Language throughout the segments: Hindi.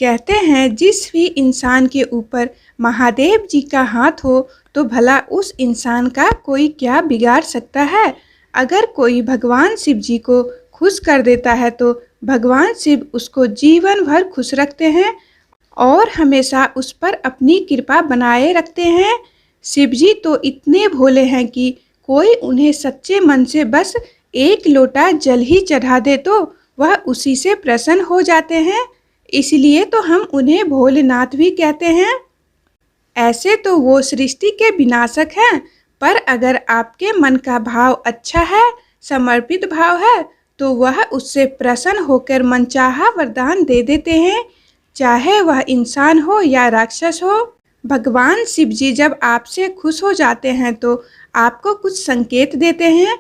कहते हैं जिस भी इंसान के ऊपर महादेव जी का हाथ हो तो भला उस इंसान का कोई क्या बिगाड़ सकता है। अगर कोई भगवान शिव जी को खुश कर देता है तो भगवान शिव उसको जीवन भर खुश रखते हैं और हमेशा उस पर अपनी कृपा बनाए रखते हैं। शिव जी तो इतने भोले हैं कि कोई उन्हें सच्चे मन से बस एक लोटा जल ही चढ़ा दे तो वह उसी से प्रसन्न हो जाते हैं। इसलिए तो हम उन्हें भोलेनाथ भी कहते हैं। ऐसे तो वो सृष्टि के विनाशक हैं, पर अगर आपके मन का भाव अच्छा है, समर्पित भाव है, तो वह उससे प्रसन्न होकर मनचाहा वरदान दे देते हैं, चाहे वह इंसान हो या राक्षस हो। भगवान शिव जी जब आपसे खुश हो जाते हैं तो आपको कुछ संकेत देते हैं।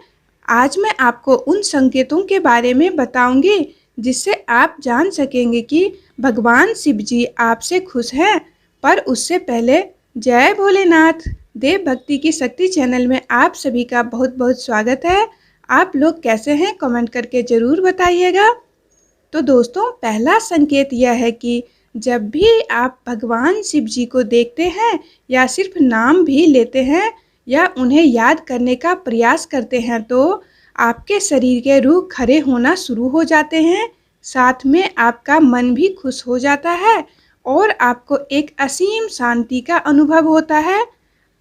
आज मैं आपको उन संकेतों के बारे में बताऊंगी जिससे आप जान सकेंगे कि भगवान शिव जी आपसे खुश हैं। पर उससे पहले जय भोलेनाथ। देव भक्ति की शक्ति चैनल में आप सभी का बहुत बहुत स्वागत है। आप लोग कैसे हैं कमेंट करके ज़रूर बताइएगा। तो दोस्तों, पहला संकेत यह है कि जब भी आप भगवान शिव जी को देखते हैं या सिर्फ नाम भी लेते हैं या उन्हें याद करने का प्रयास करते हैं तो आपके शरीर के रूह खड़े होना शुरू हो जाते हैं। साथ में आपका मन भी खुश हो जाता है और आपको एक असीम शांति का अनुभव होता है।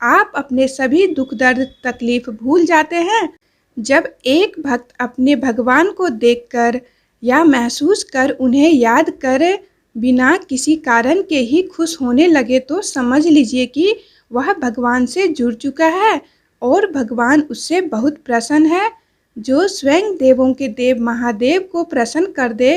आप अपने सभी दुख दर्द तकलीफ भूल जाते हैं। जब एक भक्त अपने भगवान को देखकर या महसूस कर उन्हें याद कर बिना किसी कारण के ही खुश होने लगे तो समझ लीजिए कि वह भगवान से जुड़ चुका है और भगवान उससे बहुत प्रसन्न है। जो स्वयं देवों के देव महादेव को प्रसन्न कर दे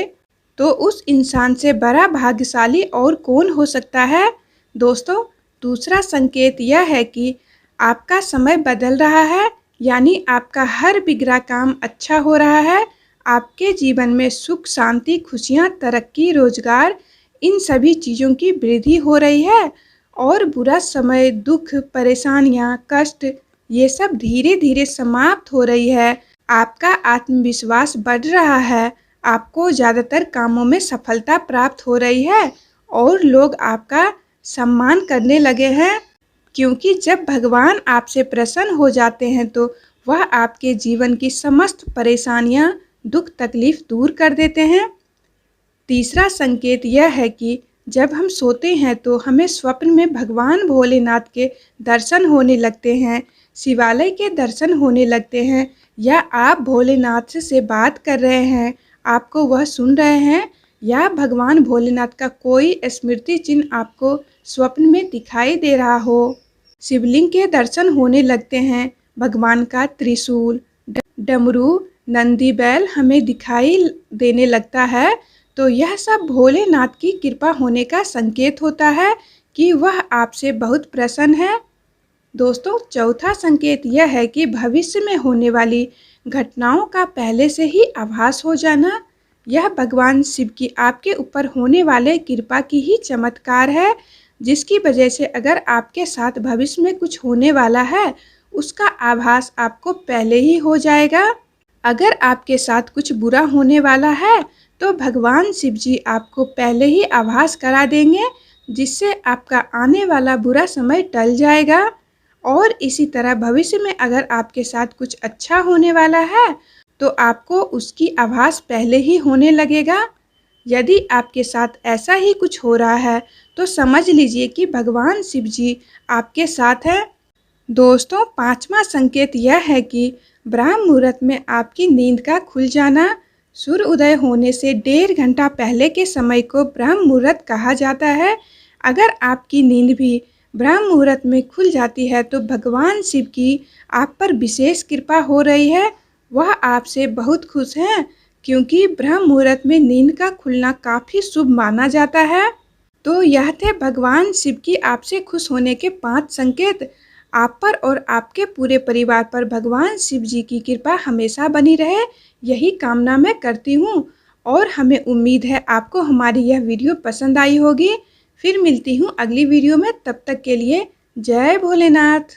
तो उस इंसान से बड़ा भाग्यशाली और कौन हो सकता है। दोस्तों, दूसरा संकेत यह है कि आपका समय बदल रहा है, यानी आपका हर बिगड़ा काम अच्छा हो रहा है। आपके जीवन में सुख, शांति, खुशियाँ, तरक्की, रोजगार, इन सभी चीज़ों की वृद्धि हो रही है और बुरा समय, दुख, परेशानियाँ, कष्ट, ये सब धीरे धीरे समाप्त हो रही है। आपका आत्मविश्वास बढ़ रहा है, आपको ज़्यादातर कामों में सफलता प्राप्त हो रही है और लोग आपका सम्मान करने लगे हैं, क्योंकि जब भगवान आपसे प्रसन्न हो जाते हैं तो वह आपके जीवन की समस्त परेशानियां, दुख, तकलीफ दूर कर देते हैं। तीसरा संकेत यह है कि जब हम सोते हैं तो हमें स्वप्न में भगवान भोलेनाथ के दर्शन होने लगते हैं, शिवालय के दर्शन होने लगते हैं, या आप भोलेनाथ से बात कर रहे हैं, आपको वह सुन रहे हैं, या भगवान भोलेनाथ का कोई स्मृति चिन्ह आपको स्वप्न में दिखाई दे रहा हो। शिवलिंग के दर्शन होने लगते हैं, भगवान का त्रिशूल, डमरू, नंदी बैल हमें दिखाई देने लगता है, तो यह सब भोलेनाथ की कृपा होने का संकेत होता है कि वह आपसे बहुत प्रसन्न है। दोस्तों, चौथा संकेत यह है कि भविष्य में होने वाली घटनाओं का पहले से ही आभास हो जाना। यह भगवान शिव की आपके ऊपर होने वाले कृपा की ही चमत्कार है, जिसकी वजह से अगर आपके साथ भविष्य में कुछ होने वाला है उसका आभास आपको पहले ही हो जाएगा। अगर आपके साथ कुछ बुरा होने वाला है तो भगवान शिव जी आपको पहले ही आभास करा देंगे, जिससे आपका आने वाला बुरा समय टल जाएगा। और इसी तरह भविष्य में अगर आपके साथ कुछ अच्छा होने वाला है तो आपको उसकी आभास पहले ही होने लगेगा। यदि आपके साथ ऐसा ही कुछ हो रहा है तो समझ लीजिए कि भगवान शिव जी आपके साथ हैं। दोस्तों, पांचवा संकेत यह है कि ब्रह्म मुहूर्त में आपकी नींद का खुल जाना। सूर्य उदय होने से 1.5 घंटा पहले के समय को ब्रह्म मुहूर्त कहा जाता है। अगर आपकी नींद भी ब्रह्म मुहूर्त में खुल जाती है तो भगवान शिव की आप पर विशेष कृपा हो रही है। वह आपसे बहुत खुश हैं, क्योंकि ब्रह्म मुहूर्त में नींद का खुलना काफ़ी शुभ माना जाता है। तो यह थे भगवान शिव की आपसे खुश होने के 5 संकेत। आप पर और आपके पूरे परिवार पर भगवान शिव जी की कृपा हमेशा बनी रहे, यही कामना मैं करती हूँ। और हमें उम्मीद है आपको हमारी यह वीडियो पसंद आई होगी। फिर मिलती हूँ अगली वीडियो में, तब तक के लिए जय भोलेनाथ।